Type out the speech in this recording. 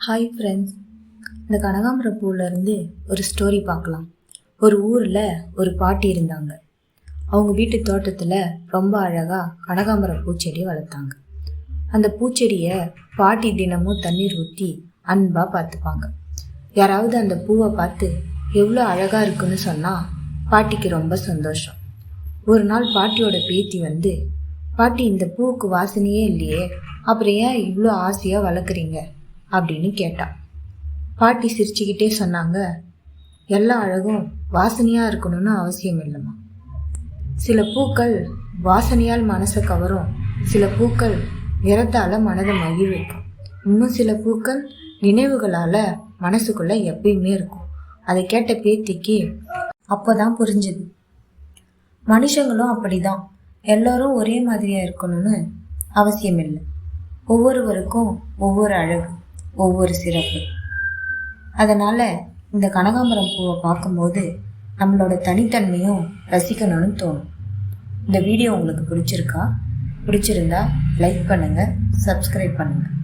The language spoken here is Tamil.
ஹாய் ஃப்ரெண்ட்ஸ், இந்த கனகாம்பர பூவிலேருந்து ஒரு ஸ்டோரி பார்க்கலாம். ஒரு ஊரில் ஒரு பாட்டி இருந்தாங்க. அவங்க வீட்டு தோட்டத்தில் ரொம்ப அழகாக கனகாம்பர பூச்செடி வளர்த்தாங்க. அந்த பூச்செடியை பாட்டி தினமும் தண்ணீர் ஊற்றி அன்பாக பார்த்துப்பாங்க. யாராவது அந்த பூவை பார்த்து எவ்வளோ அழகாக இருக்குன்னு சொன்னால் பாட்டிக்கு ரொம்ப சந்தோஷம். ஒரு நாள் பாட்டியோட பேத்தி வந்து, பாட்டி இந்த பூவுக்கு வாசனையே இல்லையே, அப்புறம் ஏன் இவ்வளோ ஆசையாக வளர்க்குறீங்க அப்படின்னு கேட்டா. பாட்டி சிரிச்சுக்கிட்டே சொன்னாங்க, எல்லா அழகும் வாசனையாக இருக்கணும்னு அவசியம் இல்லைம்மா. சில பூக்கள் வாசனையால் மனசை கவரும், சில பூக்கள் நிறத்தால் மனதை மகிழ்விக்கும், இன்னும் சில பூக்கள் நினைவுகளால் மனசுக்குள்ளே எப்பயுமே இருக்கும். அதை கேட்ட பேத்திக்கு அப்போதான் புரிஞ்சுது, மனுஷங்களும் அப்படிதான், எல்லோரும் ஒரே மாதிரியாக இருக்கணும்னு அவசியம் இல்லை. ஒவ்வொருவருக்கும் ஒவ்வொரு அழகு, ஒவ்வொரு சிறப்பு. அதனால் இந்த கனகாம்பரம் பூவை பார்க்கும்போது நம்மளோட தனித்தன்மையும் ரசிக்கணும்னு தோணும். இந்த வீடியோ உங்களுக்கு பிடிச்சிருந்தா லைக் பண்ணுங்கள், சப்ஸ்கிரைப் பண்ணுங்கள்.